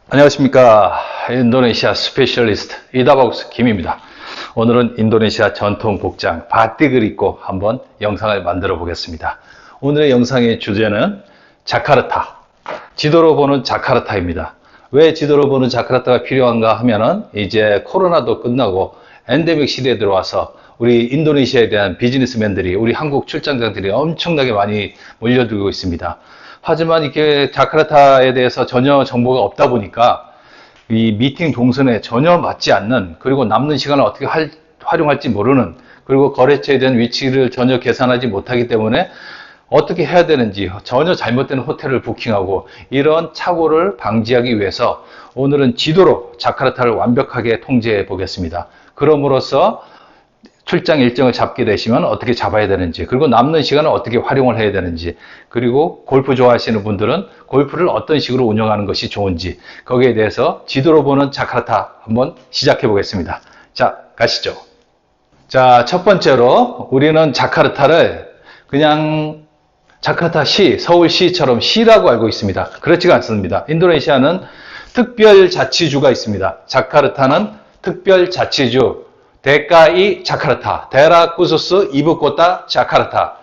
안녕하십니까. 인도네시아 스페셜리스트 이다바구스 김입니다. 오늘은 인도네시아 전통 복장 바틱을 입고 한번 영상을 만들어 보겠습니다. 오늘의 영상의 주제는 자카르타, 지도로 보는 자카르타입니다. 왜 지도로 보는 자카르타가 필요한가 하면은 이제 코로나도 끝나고 엔데믹 시대에 들어와서 우리 인도네시아에 대한 비즈니스맨들이, 우리 한국 출장장들이 엄청나게 많이 몰려들고 있습니다. 하지만 이렇게 자카르타에 대해서 전혀 정보가 없다 보니까 이 미팅 동선에 전혀 맞지 않는, 그리고 남는 시간을 어떻게 활용할지 모르는, 그리고 거래처에 대한 위치를 전혀 계산하지 못하기 때문에 어떻게 해야 되는지 전혀 잘못된 호텔을 부킹하고, 이런 착오를 방지하기 위해서 오늘은 지도로 자카르타를 완벽하게 통제해 보겠습니다. 그럼으로써 출장 일정을 잡게 되시면 어떻게 잡아야 되는지, 그리고 남는 시간을 어떻게 활용을 해야 되는지, 그리고 골프 좋아하시는 분들은 골프를 어떤 식으로 운영하는 것이 좋은지, 거기에 대해서 지도로 보는 자카르타 한번 시작해 보겠습니다. 자, 가시죠. 자, 첫 번째로 우리는 자카르타를 그냥 자카르타 시, 서울시처럼 시라고 알고 있습니다. 그렇지가 않습니다. 인도네시아는 특별자치주가 있습니다. 자카르타는 특별자치주, 데카이 자카르타, 데라 쿠수스 이부코타 자카르타,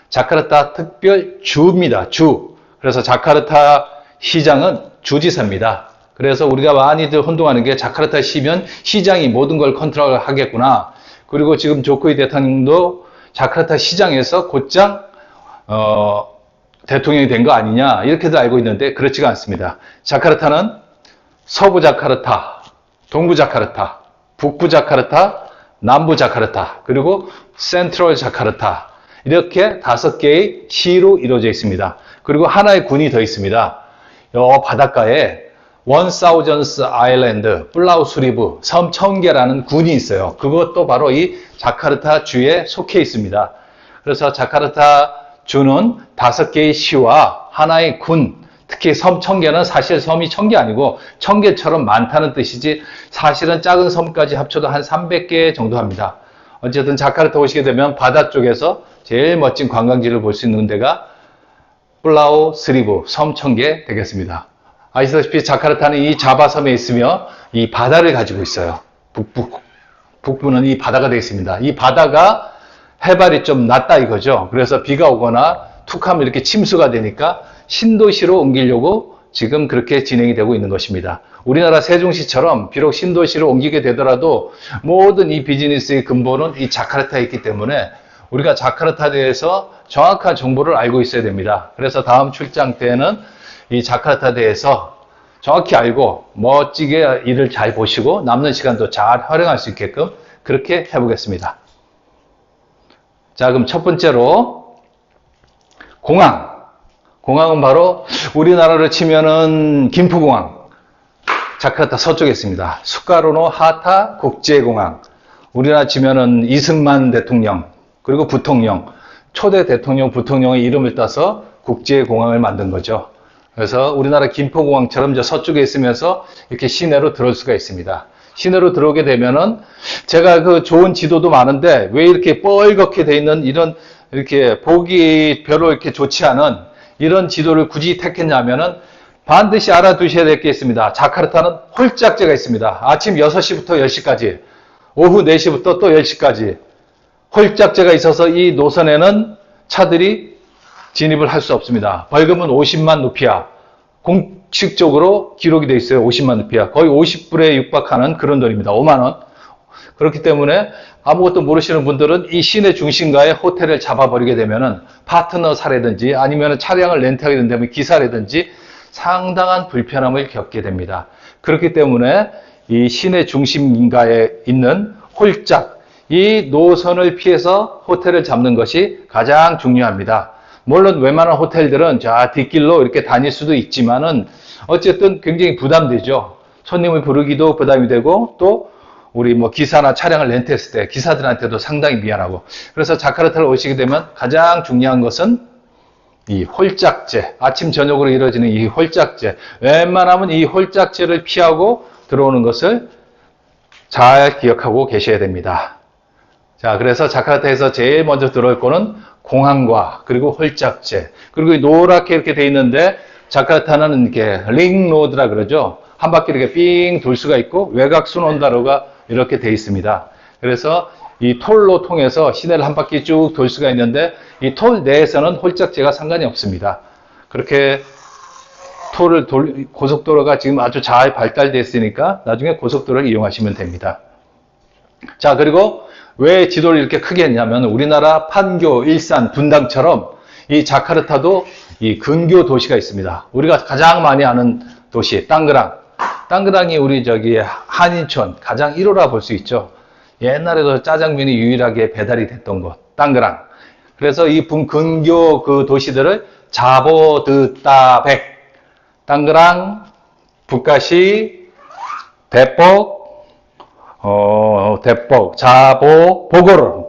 자카르타 특별주입니다. 주. 그래서 자카르타 시장은 주지사입니다. 그래서 우리가 많이들 혼동하는 게, 자카르타 시면 시장이 모든 걸 컨트롤 하겠구나. 그리고 지금 조코이 대통령도 자카르타 시장에서 곧장 대통령이 된 거 아니냐, 이렇게들 알고 있는데 그렇지가 않습니다. 자카르타는 서부 자카르타, 동부 자카르타, 북부 자카르타, 남부 자카르타, 그리고 센트럴 자카르타, 이렇게 5개의 시로 이루어져 있습니다. 그리고 하나의 군이 더 있습니다. 요 바닷가에 원사우전스 아일랜드, 플라우스리브, 섬 1000개라는 군이 있어요. 그것도 바로 이 자카르타 주에 속해 있습니다. 그래서 자카르타 주는 5개의 시와 하나의 군, 특히 섬 1000개는 사실 섬이 1000개 아니고 1000개처럼 많다는 뜻이지, 사실은 작은 섬까지 합쳐도 한 300개 정도 합니다. 어쨌든 자카르타 오시게 되면 바다 쪽에서 제일 멋진 관광지를 볼 수 있는 데가 플라우 스리브, 섬 1000개 되겠습니다. 아시다시피 자카르타는 이 자바섬에 있으며 이 바다를 가지고 있어요. 북부는 이 바다가 되겠습니다. 이 바다가 해발이 좀 낮다 이거죠. 그래서 비가 오거나 툭 하면 이렇게 침수가 되니까 신도시로 옮기려고 지금 그렇게 진행이 되고 있는 것입니다. 우리나라 세종시처럼 비록 신도시로 옮기게 되더라도 모든 이 비즈니스의 근본은 이 자카르타에 있기 때문에 우리가 자카르타에 대해서 정확한 정보를 알고 있어야 됩니다. 그래서 다음 출장 때는 이 자카르타에 대해서 정확히 알고 멋지게 일을 잘 보시고 남는 시간도 잘 활용할 수 있게끔 그렇게 해보겠습니다. 자, 그럼 첫 번째로 공항. 공항은 바로 우리나라로 치면은 김포공항, 자카르타 서쪽에 있습니다. 수카르노 하타 국제공항, 우리나라 치면은 이승만 대통령, 그리고 부통령, 초대 대통령, 부통령의 이름을 따서 국제공항을 만든 거죠. 그래서 우리나라 김포공항처럼 저 서쪽에 있으면서 이렇게 시내로 들어올 수가 있습니다. 시내로 들어오게 되면은, 제가 그 좋은 지도도 많은데 왜 이렇게 뻘겋게 돼 있는 이렇게 보기 별로 이렇게 좋지 않은 이런 지도를 굳이 택했냐면은, 반드시 알아두셔야 될 게 있습니다. 자카르타는 홀짝제가 있습니다. 아침 6시부터 10시까지, 오후 4시부터 또 10시까지 홀짝제가 있어서 이 노선에는 차들이 진입을 할 수 없습니다. 벌금은 50만 루피아, 공식적으로 기록이 되어 있어요. 50만 루피아, 거의 50불에 육박하는 그런 돈입니다. 5만 원. 그렇기 때문에 아무것도 모르시는 분들은 이 시내 중심가에 호텔을 잡아버리게 되면은 파트너 사라든지 아니면 차량을 렌트하게 된다면 기사라든지 상당한 불편함을 겪게 됩니다. 그렇기 때문에 이 시내 중심가에 있는 홀짝, 이 노선을 피해서 호텔을 잡는 것이 가장 중요합니다. 물론 웬만한 호텔들은 저 뒷길로 이렇게 다닐 수도 있지만은 어쨌든 굉장히 부담되죠. 손님을 부르기도 부담이 되고, 또 우리 기사나 차량을 렌트했을 때 기사들한테도 상당히 미안하고. 그래서 자카르타를 오시게 되면 가장 중요한 것은 이 홀짝제, 아침 저녁으로 이루어지는 이 홀짝제, 웬만하면 이 홀짝제를 피하고 들어오는 것을 잘 기억하고 계셔야 됩니다. 자, 그래서 자카르타에서 제일 먼저 들어올 거는 공항과 그리고 홀짝제, 그리고 노랗게 이렇게 돼 있는데 자카르타는 이렇게 링로드라 그러죠. 한 바퀴 이렇게 삥 돌 수가 있고 외곽 순원다로가 이렇게 돼 있습니다. 그래서 이 톨로 통해서 시내를 한 바퀴 쭉 돌 수가 있는데 이 톨 내에서는 홀짝제가 상관이 없습니다. 그렇게 고속도로가 지금 아주 잘 발달되어 있으니까 나중에 고속도로를 이용하시면 됩니다. 자, 그리고 왜 지도를 이렇게 크게 했냐면 우리나라 판교, 일산, 분당처럼 이 자카르타도 이 근교 도시가 있습니다. 우리가 가장 많이 아는 도시 땅그랑. 땅그랑이 우리 한인촌 가장 1호라 볼 수 있죠. 옛날에도 짜장면이 유일하게 배달이 됐던 곳, 땅그랑. 그래서 이 근교 그 도시들을 자보드따백, 땅그랑, 북가시, 대뻑,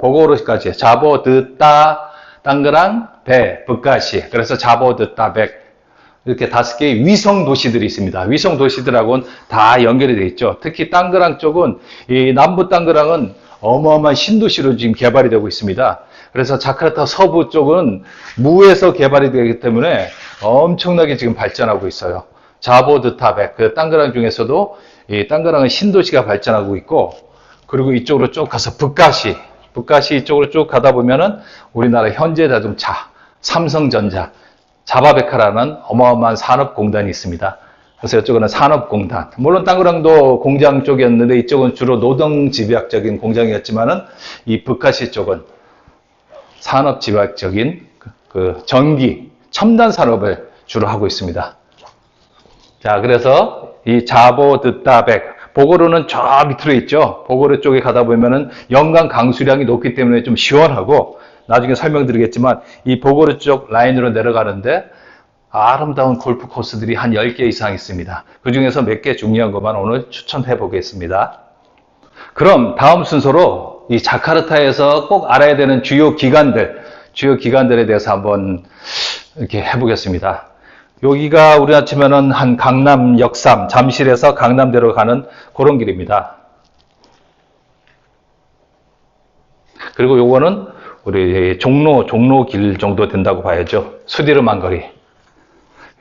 보고르까지, 자보드따, 땅그랑, 북가시. 그래서 자보드따백. 이렇게 5개의 위성 도시들이 있습니다. 위성 도시들하고는 다 연결이 되어 있죠. 특히 땅그랑 쪽은, 이 남부 땅그랑은 어마어마한 신도시로 지금 개발이 되고 있습니다. 그래서 자카르타 서부 쪽은 무에서 개발이 되기 때문에 엄청나게 지금 발전하고 있어요. 자보드타백, 그 땅그랑 중에서도 이 땅그랑은 신도시가 발전하고 있고, 그리고 이쪽으로 쭉 가서 북가시 이쪽으로 쭉 가다 보면은 우리나라 현대자동차, 삼성전자, 자바베카라는 어마어마한 산업공단이 있습니다. 그래서 이쪽은 산업공단. 물론 땅그랑도 공장 쪽이었는데 이쪽은 주로 노동집약적인 공장이었지만은 이 북가시 쪽은 산업집약적인 그 전기, 첨단 산업을 주로 하고 있습니다. 자, 그래서 이 자보드따백, 보고르는 저 밑으로 있죠. 보고르 쪽에 가다 보면은 연간 강수량이 높기 때문에 좀 시원하고, 나중에 설명드리겠지만 이 보고르 쪽 라인으로 내려가는데 아름다운 골프 코스들이 한 10개 이상 있습니다. 그 중에서 몇 개 중요한 것만 오늘 추천해 보겠습니다. 그럼 다음 순서로 이 자카르타에서 꼭 알아야 되는 주요 기관들에 대해서 한번 이렇게 해보겠습니다. 여기가 우리나라 치면은 한 강남 역삼, 잠실에서 강남대로 가는 그런 길입니다. 그리고 요거는 우리 종로길 정도 된다고 봐야죠. 수디르만 거리.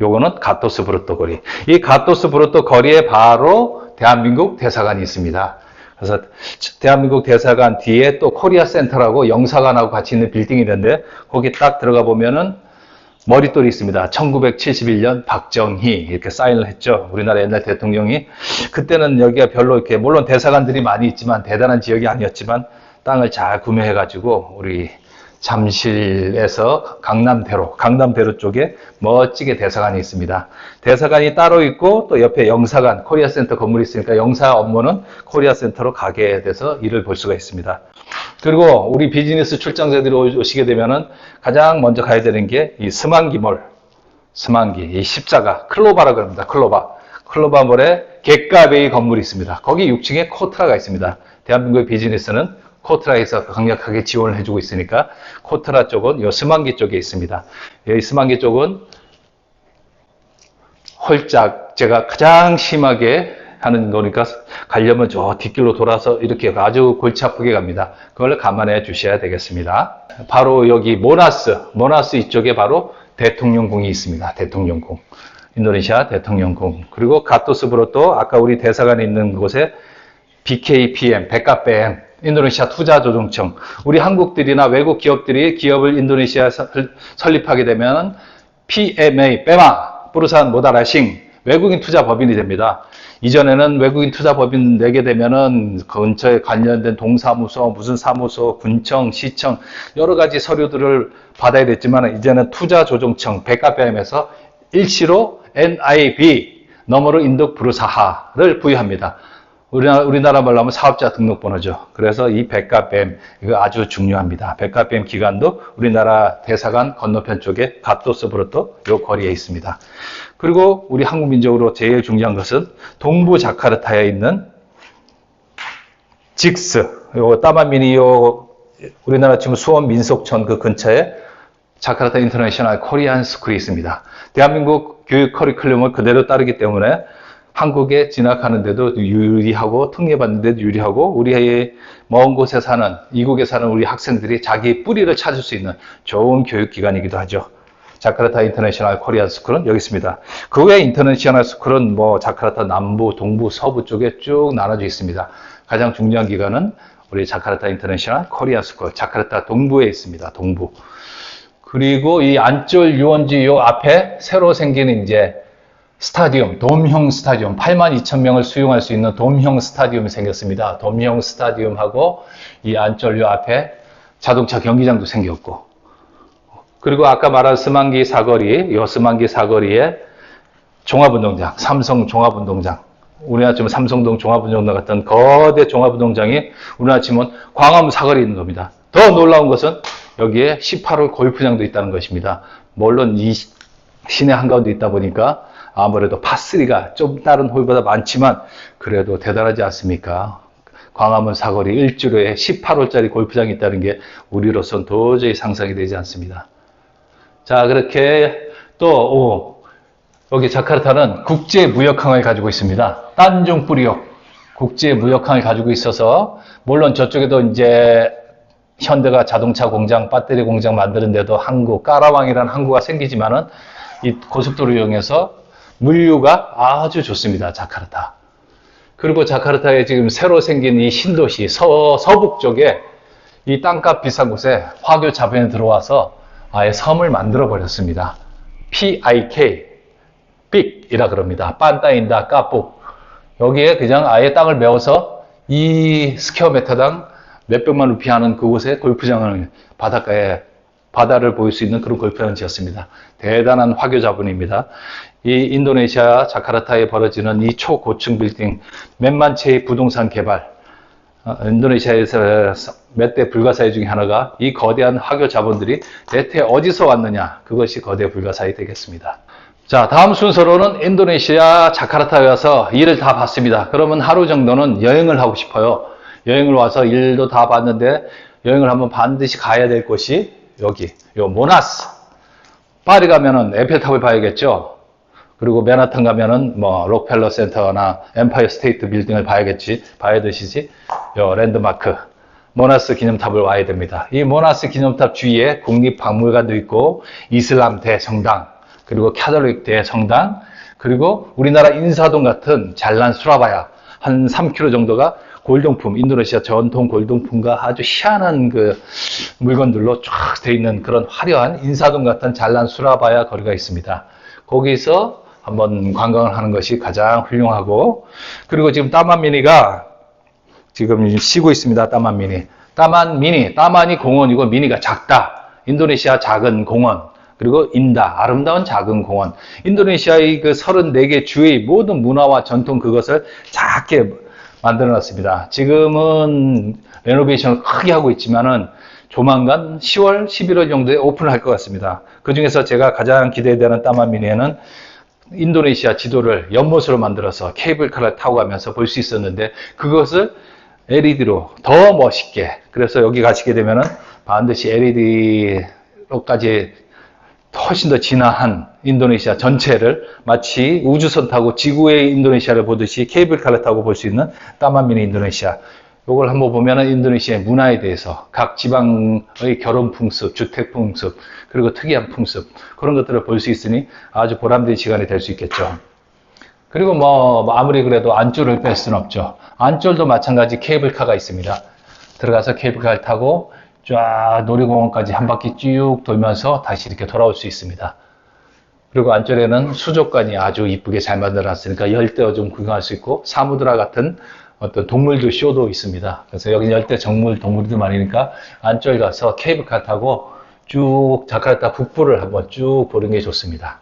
요거는 가토스 브루토 거리. 이 가토스 브루토 거리에 바로 대한민국 대사관이 있습니다. 그래서 대한민국 대사관 뒤에 또 코리아 센터라고 영사관하고 같이 있는 빌딩이 있는데 거기 딱 들어가 보면은 머릿돌이 있습니다. 1971년 박정희 이렇게 사인을 했죠. 우리나라 옛날 대통령이. 그때는 여기가 별로 이렇게, 물론 대사관들이 많이 있지만 대단한 지역이 아니었지만 땅을 잘 구매해가지고 우리 잠실에서 강남대로 쪽에 멋지게 대사관이 있습니다. 대사관이 따로 있고 또 옆에 영사관, 코리아센터 건물이 있으니까 영사 업무는 코리아센터로 가게 돼서 일을 볼 수가 있습니다. 그리고 우리 비즈니스 출장자들이 오시게 되면은 가장 먼저 가야 되는 게 이 스만기몰, 이 십자가, 클로바라고 합니다. 클로바몰에 객가베이 건물이 있습니다. 거기 6층에 코트라가 있습니다. 대한민국의 비즈니스는 코트라에서 강력하게 지원을 해주고 있으니까 코트라 쪽은 요 스만기 쪽에 있습니다. 이 스만기 쪽은 홀짝제가 가장 심하게 하는 거니까 가려면 저 뒷길로 돌아서 이렇게 아주 골치 아프게 갑니다. 그걸 감안해 주셔야 되겠습니다. 바로 여기 모나스 이쪽에 바로 대통령궁이 있습니다. 대통령궁. 인도네시아 대통령궁. 그리고 가토스 브로토, 아까 우리 대사관에 있는 곳에 BKPM, 백카PM, 인도네시아 투자조정청. 우리 한국들이나 외국 기업들이 기업을 인도네시아에 설립하게 되면 PMA, 빼마, 부르산 모다라싱, 외국인 투자 법인이 됩니다. 이전에는 외국인 투자 법인 내게 되면은 근처에 관련된 동사무소, 무슨 사무소, 군청, 시청 여러 가지 서류들을 받아야 됐지만 이제는 투자조정청, 백카PM에서 일시로 NIB, 너머로 인도 부르사하를 부여합니다. 우리나라 말로 하면 사업자 등록번호죠. 그래서 이 백카PM, 이거 아주 중요합니다. 백카PM 기관도 우리나라 대사관 건너편 쪽에 가토스 브로토 요 거리에 있습니다. 그리고 우리 한국 민족으로 제일 중요한 것은 동부 자카르타에 있는 직스, 요 따마미니 요 우리나라 지금 수원 민속촌 그 근처에 자카르타 인터내셔널 코리안 스쿨이 있습니다. 대한민국 교육 커리큘럼을 그대로 따르기 때문에 한국에 진학하는데도 유리하고 특례받는데도 유리하고 우리의 먼 곳에 사는, 이국에 사는 우리 학생들이 자기 뿌리를 찾을 수 있는 좋은 교육기관이기도 하죠. 자카르타 인터내셔널 코리안 스쿨은 여기 있습니다. 그 외에 인터내셔널 스쿨은 뭐 자카르타 남부, 동부, 서부 쪽에 쭉 나눠져 있습니다. 가장 중요한 기관은 우리 자카르타 인터내셔널 코리안 스쿨, 자카르타 동부에 있습니다. 동부. 그리고 이 안쫄 유원지 요 앞에 새로 생긴 이제 스타디움, 돔형 스타디움, 82,000명을 수용할 수 있는 돔형 스타디움이 생겼습니다. 돔형 스타디움하고 이 안쫄 요 앞에 자동차 경기장도 생겼고, 그리고 아까 말한 스만기 사거리, 요 스만기 사거리에 종합운동장, 삼성 종합운동장, 우리나라 치면 삼성동 종합운동장 같은 거대 종합운동장이 우리나라 치면 광화문 사거리에 있는 겁니다. 더 놀라운 것은 여기에 18홀 골프장도 있다는 것입니다. 물론 이 시내 한가운데 있다 보니까 아무래도 파3가 좀 다른 홀보다 많지만 그래도 대단하지 않습니까? 광화문 사거리 1주로에 18홀짜리 골프장이 있다는 게 우리로선 도저히 상상이 되지 않습니다. 자, 그렇게 또 여기 자카르타는 국제무역항을 가지고 있습니다. 딴종 뿌리옥 국제무역항을 가지고 있어서, 물론 저쪽에도 이제 현대가 자동차 공장, 배터리 공장 만드는 데도 항구, 까라왕이라는 항구가 생기지만은 이 고속도로 이용해서 물류가 아주 좋습니다. 자카르타. 그리고 자카르타에 지금 새로 생긴 이 신도시 서북 쪽에 이 땅값 비싼 곳에 화교 자본이 들어와서 아예 섬을 만들어 버렸습니다. PIK, 삑이라 그럽니다. 빤따인다, 까북. 여기에 그냥 아예 땅을 메워서 이 스퀘어미터당 몇백만 루피 하는 그곳에 골프장을, 바닷가에 바다를 보일 수 있는 그런 골프장을 지었습니다. 대단한 화교 자본입니다. 이 인도네시아 자카르타에 벌어지는 이 초고층 빌딩, 몇만 채의 부동산 개발, 인도네시아에서 몇 대 불가사의 중에 하나가 이 거대한 화교 자본들이 대체 어디서 왔느냐, 그것이 거대 불가사의 되겠습니다. 자, 다음 순서로는 인도네시아 자카르타에 와서 일을 다 봤습니다. 그러면 하루 정도는 여행을 하고 싶어요. 여행을 와서 일도 다 봤는데 여행을 한번 반드시 가야 될 곳이 여기, 요 모나스. 파리 가면은 에펠탑을 봐야겠죠. 그리고 맨하탄 가면은 뭐 록펠러 센터나 엠파이어 스테이트 빌딩을 봐야 되시지. 요 랜드마크 모나스 기념탑을 와야 됩니다. 이 모나스 기념탑 주위에 국립박물관도 있고 이슬람 대성당, 그리고 캐톨릭 대성당, 그리고 우리나라 인사동 같은 잘난 수라바야 한 3km 정도가 골동품, 인도네시아 전통 골동품과 아주 희한한 그 물건들로 쫙 돼 있는 그런 화려한 인사동 같은 잘난 수라바야 거리가 있습니다. 거기서 한번 관광을 하는 것이 가장 훌륭하고, 그리고 지금 따만미니가 지금 쉬고 있습니다. 따만이 공원이고 미니가 작다. 인도네시아 작은 공원. 그리고 인다, 아름다운 작은 공원. 인도네시아의 그 34개 주의 모든 문화와 전통 그것을 작게 만들어 놨습니다. 지금은 레노베이션을 크게 하고 있지만은 조만간 10월, 11월 정도에 오픈을 할 것 같습니다. 그 중에서 제가 가장 기대되는 따만미니에는 인도네시아 지도를 연못으로 만들어서 케이블카를 타고 가면서 볼 수 있었는데 그것을 LED로 더 멋있게, 그래서 여기 가시게 되면은 반드시 LED로까지 훨씬 더 진화한 인도네시아 전체를 마치 우주선 타고 지구의 인도네시아를 보듯이 케이블카를 타고 볼 수 있는 따만미니 인도네시아. 이걸 한번 보면은 인도네시아의 문화에 대해서 각 지방의 결혼 풍습, 주택 풍습, 그리고 특이한 풍습, 그런 것들을 볼 수 있으니 아주 보람된 시간이 될 수 있겠죠. 그리고 뭐 아무리 그래도 안쫄을 뺄 수는 없죠. 안쫄도 마찬가지 케이블카가 있습니다. 들어가서 케이블카를 타고 쫙 놀이공원까지 한 바퀴 쭉 돌면서 다시 이렇게 돌아올 수 있습니다. 그리고 안쪽에는 수족관이 아주 이쁘게 잘 만들어놨으니까 열대어 좀 구경할 수 있고, 사무드라 같은 어떤 동물들 쇼도 있습니다. 그래서 여기 열대 정물 동물들 많으니까 안쪽에 가서 케이블카 타고 쭉 자카르타 북부를 한번 쭉 보는 게 좋습니다.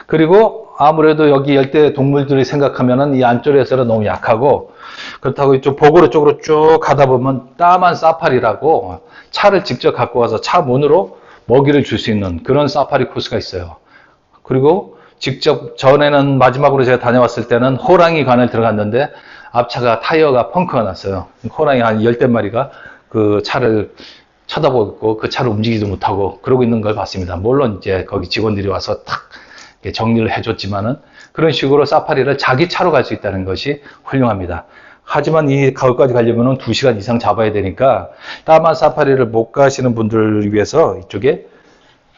그리고 아무래도 여기 열대 동물들이 생각하면은 이 안쪽에서는 너무 약하고, 그렇다고 이쪽 보고로 쪽으로 쭉 가다 보면 따만 사파리라고 차를 직접 갖고 와서 차 문으로 먹이를 줄 수 있는 그런 사파리 코스가 있어요. 그리고 직접 전에는 마지막으로 제가 다녀왔을 때는 호랑이 관을 들어갔는데 앞차가 타이어가 펑크가 났어요. 호랑이 한 10대 마리가 그 차를 쳐다보고 있고 그 차를 움직이지도 못하고 그러고 있는 걸 봤습니다. 물론 이제 거기 직원들이 와서 탁 정리를 해줬지만은 그런 식으로 사파리를 자기 차로 갈 수 있다는 것이 훌륭합니다. 하지만 이 가을까지 가려면 2시간 이상 잡아야 되니까 따만 사파리를 못 가시는 분들을 위해서 이쪽에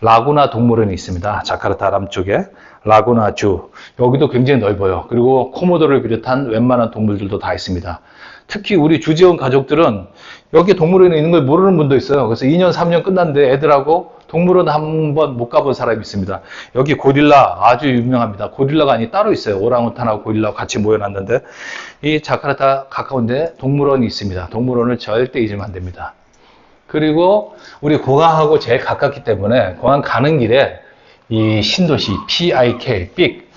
라구나 동물원이 있습니다. 자카르타 남쪽에 라구나주. 여기도 굉장히 넓어요. 그리고 코모도를 비롯한 웬만한 동물들도 다 있습니다. 특히 우리 주재원 가족들은 여기 동물원에 있는 걸 모르는 분도 있어요. 그래서 2년, 3년 끝났는데 애들하고 동물원 한번 못 가본 사람이 있습니다. 여기 고릴라 아주 유명합니다. 고릴라가 아니 따로 있어요. 오랑우탄하고 고릴라가 같이 모여놨는데 이 자카르타 가까운데 동물원이 있습니다. 동물원을 절대 잊으면 안 됩니다. 그리고 우리 공항하고 제일 가깝기 때문에 공항 가는 길에 이 신도시 PIK, 삑.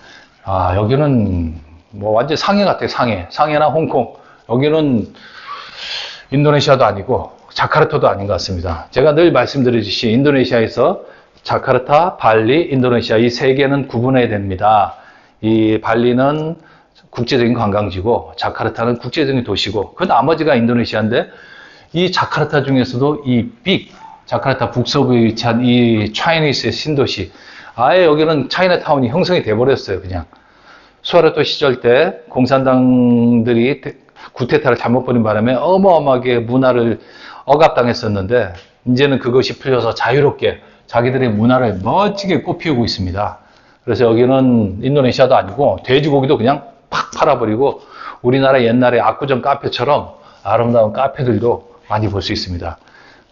여기는 뭐 완전 상해 같아요. 상해나 홍콩. 여기는 인도네시아도 아니고 자카르타도 아닌 것 같습니다. 제가 늘 말씀드리듯이 인도네시아에서 자카르타, 발리, 인도네시아 이 세 개는 구분해야 됩니다. 이 발리는 국제적인 관광지고 자카르타는 국제적인 도시고 그 나머지가 인도네시아인데 이 자카르타 중에서도 이 빅, 자카르타 북서부에 위치한 이 차이니스의 신도시 아예 여기는 차이나타운이 형성이 돼버렸어요. 그냥 수하르토 시절 때 공산당들이 구테타를 잘못 벌인 바람에 어마어마하게 문화를 억압당했었는데 이제는 그것이 풀려서 자유롭게 자기들의 문화를 멋지게 꽃피우고 있습니다. 그래서 여기는 인도네시아도 아니고 돼지고기도 그냥 팍 팔아버리고 우리나라 옛날에 압구정 카페처럼 아름다운 카페들도 많이 볼 수 있습니다.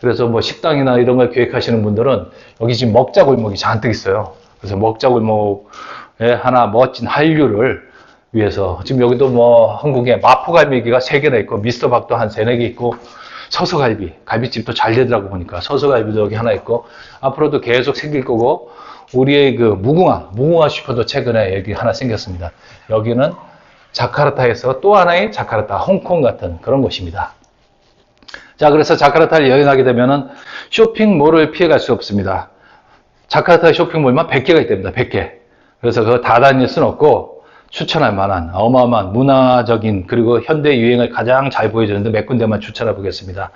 그래서 뭐 식당이나 이런 걸 계획하시는 분들은 여기 지금 먹자골목이 잔뜩 있어요. 그래서 먹자골목에 하나 멋진 한류를 위해서 지금 여기도 뭐 한국에 마포갈비기가 3개나 있고 미스터박도 한 3, 4개 있고 서서갈비, 갈비집도 잘 되더라고 보니까 서서갈비도 여기 하나 있고 앞으로도 계속 생길 거고 우리의 그 무궁화 슈퍼도 최근에 여기 하나 생겼습니다. 여기는 자카르타에서 또 하나의 자카르타, 홍콩 같은 그런 곳입니다. 자, 그래서 자카르타를 여행하게 되면은 쇼핑몰을 피해갈 수 없습니다. 자카르타 쇼핑몰만 100개가 있답니다. 100개. 그래서 그거 다 다닐 수는 없고 추천할 만한 어마어마한 문화적인 그리고 현대 유행을 가장 잘 보여주는데 몇 군데만 추천해 보겠습니다.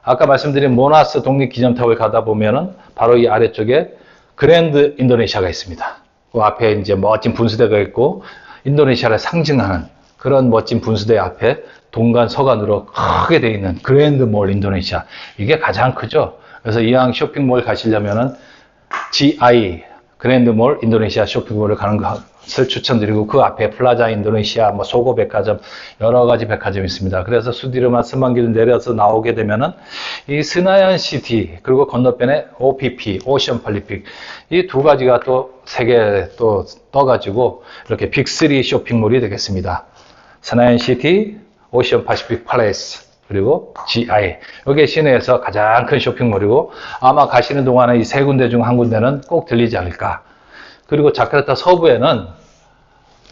아까 말씀드린 모나스 독립기념탑을 가다 보면은 바로 이 아래쪽에 그랜드 인도네시아가 있습니다. 그 앞에 이제 멋진 분수대가 있고 인도네시아를 상징하는 그런 멋진 분수대 앞에 동간 서간으로 크게 되어 있는 그랜드 몰 인도네시아. 이게 가장 크죠. 그래서 이왕 쇼핑몰 가시려면은 GI 그랜드 몰 인도네시아 쇼핑몰을 가는 것을 추천드리고 그 앞에 플라자 인도네시아, 뭐 소고 백화점 여러 가지 백화점이 있습니다. 그래서 수디르만 스만길 내려서 나오게 되면은 이 스나얀 시티 그리고 건너편에 OPP 오션 팔리픽 이 두 가지가 또 세 개 또 떠가지고 이렇게 빅3 쇼핑몰이 되겠습니다. 스나얀 시티, 오션 파시픽 팔레스 그리고 GI. 이게 시내에서 가장 큰 쇼핑몰이고 아마 가시는 동안에 이 세 군데 중 한 군데는 꼭 들리지 않을까. 그리고 자카르타 서부에는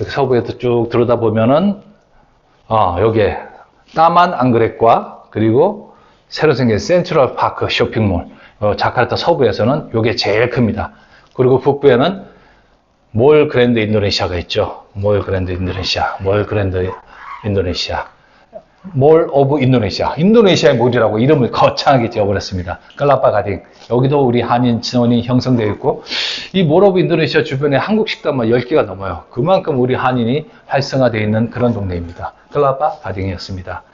서부에도 쭉 들여다보면은 여기에 따만 앙그렉과 그리고 새로 생긴 센트럴 파크 쇼핑몰. 자카르타 서부에서는 이게 제일 큽니다. 그리고 북부에는 몰 그랜드 인도네시아가 있죠. 몰 그랜드 인도네시아. 몰 오브 인도네시아. 인도네시아의 몰이라고 이름을 거창하게 지어버렸습니다. 클라파 가딩. 여기도 우리 한인 친원이 형성되어 있고 이 몰 오브 인도네시아 주변에 한국 식당만 10개가 넘어요. 그만큼 우리 한인이 활성화되어 있는 그런 동네입니다. 클라파 가딩이었습니다.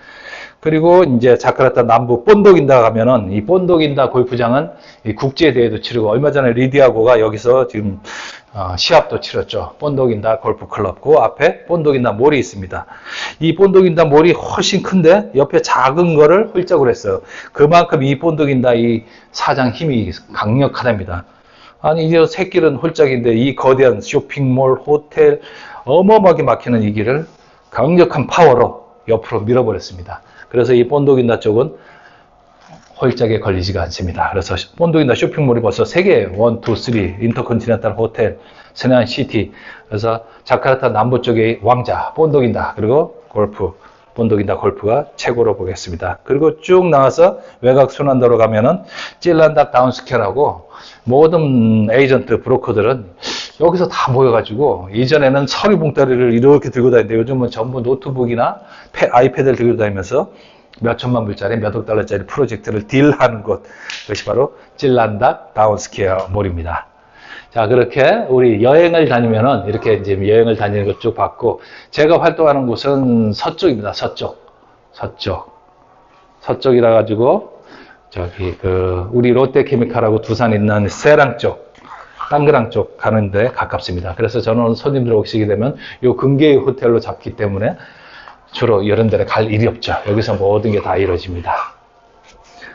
그리고 이제 자카르타 남부 본도긴다 가면은 이 본도긴다 골프장은 이 국제대회도 치르고 얼마 전에 리디아고가 여기서 지금 시합도 치렀죠. 본도긴다 골프클럽. 그 앞에 본도긴다 몰이 있습니다. 이 본도긴다 몰이 훨씬 큰데 옆에 작은 거를 홀짝으로 했어요. 그만큼 이 본도긴다 이 사장 힘이 강력하답니다. 아니 이 새길은 홀짝인데 이 거대한 쇼핑몰, 호텔 어마어마하게 막히는 이 길을 강력한 파워로 옆으로 밀어버렸습니다. 그래서 이 본도긴다 쪽은 홀짝에 걸리지가 않습니다. 그래서 본도긴다 쇼핑몰이 벌써 3개, 1, 2, 3, 인터컨티넨탈 호텔, 스나얀 시티. 그래서 자카르타 남부 쪽의 왕자, 본도긴다. 그리고 골프, 본도긴다 골프가 최고로 보겠습니다. 그리고 쭉 나와서 외곽 순환도로 가면은 찔란닥 다운스퀘어라고 모든 에이전트, 브로커들은 여기서 다 모여가지고 이전에는 서류 봉다리를 이렇게 들고 다니는데 요즘은 전부 노트북이나 아이패드를 들고 다니면서 몇 천만 불짜리, 몇 억 달러짜리 프로젝트를 딜하는 곳. 그것이 바로 찔란닥 다운스퀘어 몰입니다. 자, 그렇게 우리 여행을 다니면은 이렇게 이제 여행을 다니는 것 쭉 봤고 제가 활동하는 곳은 서쪽입니다. 서쪽이라 가지고 저기 우리 롯데케미칼하고 두산에 있는 세랑 쪽, 땅그랑 쪽 가는데 가깝습니다. 그래서 저는 손님들 오시게 되면 요 근교의 호텔로 잡기 때문에 주로 이런 데를 갈 일이 없죠. 여기서 모든 게 다 이루어집니다.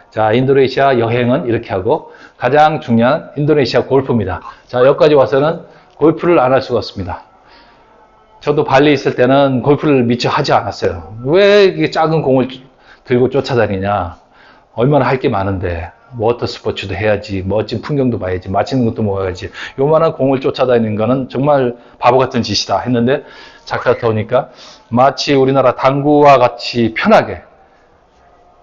자, 인도네시아 여행은 이렇게 하고 가장 중요한 인도네시아 골프입니다. 자, 여기까지 와서는 골프를 안 할 수가 없습니다. 저도 발리 있을 때는 골프를 미처 하지 않았어요. 왜 이게 작은 공을 들고 쫓아다니냐. 얼마나 할 게 많은데 워터 스포츠도 해야지, 멋진 풍경도 봐야지, 맛있는 것도 먹어야지. 요만한 공을 쫓아다니는 거는 정말 바보 같은 짓이다 했는데 자카르타 오니까 마치 우리나라 당구와 같이 편하게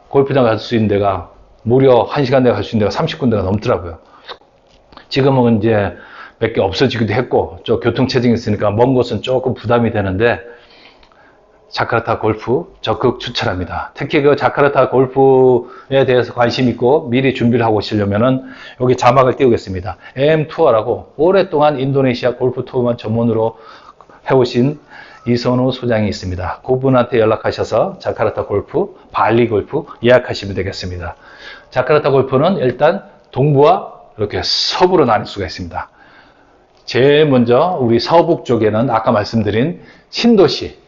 골프장 갈 수 있는 데가 무려 1시간 내에 갈 수 있는 데가 30군데가 넘더라고요. 지금은 이제 몇 개 없어지기도 했고, 저 교통체증이 있으니까 먼 곳은 조금 부담이 되는데, 자카르타 골프 적극 추천합니다. 특히 그 자카르타 골프에 대해서 관심 있고 미리 준비를 하고 오시려면은 여기 자막을 띄우겠습니다. AM 투어라고 오랫동안 인도네시아 골프 투어만 전문으로 해오신 이선우 소장이 있습니다. 그분한테 연락하셔서 자카르타 골프, 발리 골프 예약하시면 되겠습니다. 자카르타 골프는 일단 동부와 이렇게 서부로 나뉠 수가 있습니다. 제일 먼저 우리 서북 쪽에는 아까 말씀드린 신도시,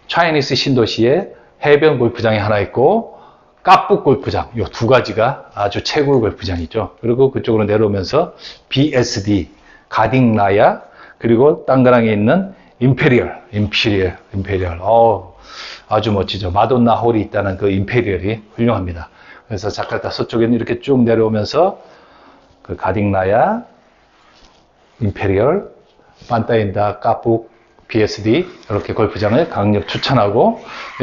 차이니스 신도시에 해변 골프장이 하나 있고 까북 골프장, 이 두 가지가 아주 최고의 골프장이죠. 그리고 그쪽으로 내려오면서 BSD, 가딩라야, 그리고 땅가랑에 있는 임페리얼. 아주 멋지죠. 마돈나 홀이 있다는 그 임페리얼이 훌륭합니다. 그래서 자카르타 서쪽에는 이렇게 쭉 내려오면서 그 가딩라야, 임페리얼, 판타인다, 까북, BSD 이렇게 골프장을 강력 추천하고,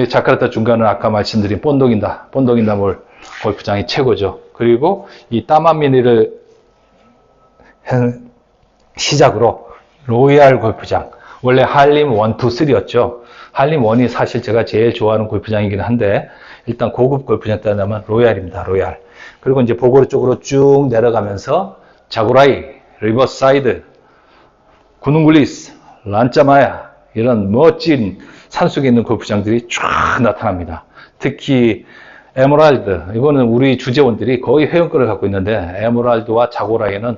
자카르타 중간은 아까 말씀드린 본동인다몰 골프장이 최고죠. 그리고 이 따만미니를 시작으로 로얄 골프장, 원래 할림 1, 2, 3였죠. 할림 1이 사실 제가 제일 좋아하는 골프장이긴 한데 일단 고급 골프장 따라면 로얄입니다. 로얄. 그리고 이제 보고르 쪽으로 쭉 내려가면서 자구라이, 리버사이드, 구눈글리스, 란짜마야 이런 멋진 산속에 있는 골프장들이 쫙 나타납니다. 특히 에메랄드, 이거는 우리 주재원들이 거의 회원권을 갖고 있는데 에메랄드와 자고라이는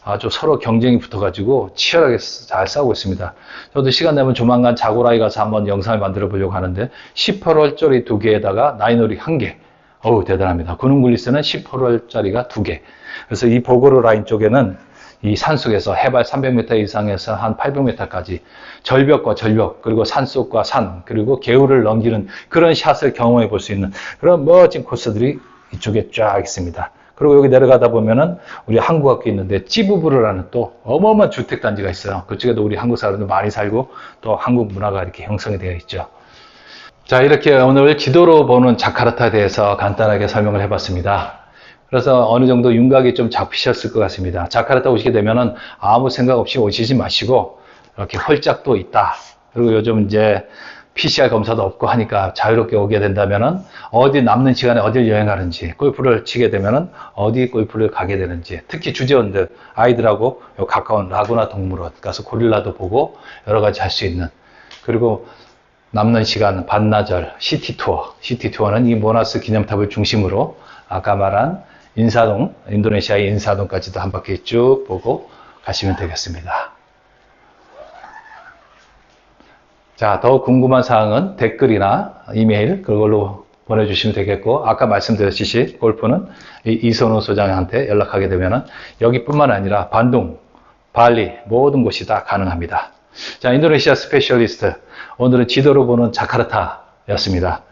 아주 서로 경쟁이 붙어가지고 치열하게 잘 싸우고 있습니다. 저도 시간 되면 조만간 자고라이 가서 한번 영상을 만들어 보려고 하는데 18홀짜리 2개에다가 9홀이 1개. 어우 대단합니다. 구눈글리스는 18홀짜리가 2개. 그래서 이 보고르 라인 쪽에는 이 산속에서 해발 300m 이상에서 한 800m까지 절벽과 절벽, 그리고 산속과 산, 그리고 개울을 넘기는 그런 샷을 경험해 볼 수 있는 그런 멋진 코스들이 이쪽에 쫙 있습니다. 그리고 여기 내려가다 보면은 우리 한국 학교 있는데 찌부부르라는 또 어마어마한 주택단지가 있어요. 그쪽에도 우리 한국 사람들 많이 살고 또 한국 문화가 이렇게 형성이 되어 있죠. 자, 이렇게 오늘 지도로 보는 자카르타에 대해서 간단하게 설명을 해봤습니다. 그래서 어느 정도 윤곽이 좀 잡히셨을 것 같습니다. 자카르타 오시게 되면은 아무 생각 없이 오시지 마시고 이렇게 홀짝도 있다. 그리고 요즘 이제 PCR 검사도 없고 하니까 자유롭게 오게 된다면은 어디 남는 시간에 어딜 여행하는지, 골프를 치게 되면은 어디 골프를 가게 되는지, 특히 주재원들, 아이들하고 가까운 라구나 동물원 가서 고릴라도 보고 여러 가지 할 수 있는, 그리고 남는 시간 반나절 시티 투어. 시티 투어는 이 모나스 기념탑을 중심으로 아까 말한 인사동, 인도네시아의 인사동까지도 한 바퀴 쭉 보고 가시면 되겠습니다. 자, 더 궁금한 사항은 댓글이나 이메일 그걸로 보내주시면 되겠고, 아까 말씀드렸듯이 골프는 이선우 소장한테 연락하게 되면은 여기뿐만 아니라 반둥, 발리 모든 곳이 다 가능합니다. 자, 인도네시아 스페셜리스트, 오늘은 지도로 보는 자카르타였습니다.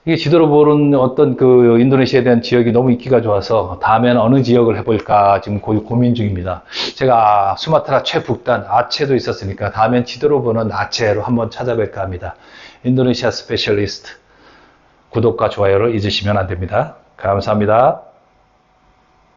이게 지도로 보는 어떤 그 인도네시아에 대한 지역이 너무 인기가 좋아서 다음에는 어느 지역을 해볼까 지금 고민 중입니다. 제가 수마트라 최북단 아체도 있었으니까 다음엔 지도로 보는 아체로 한번 찾아볼까 합니다. 인도네시아 스페셜리스트 구독과 좋아요를 잊으시면 안 됩니다. 감사합니다.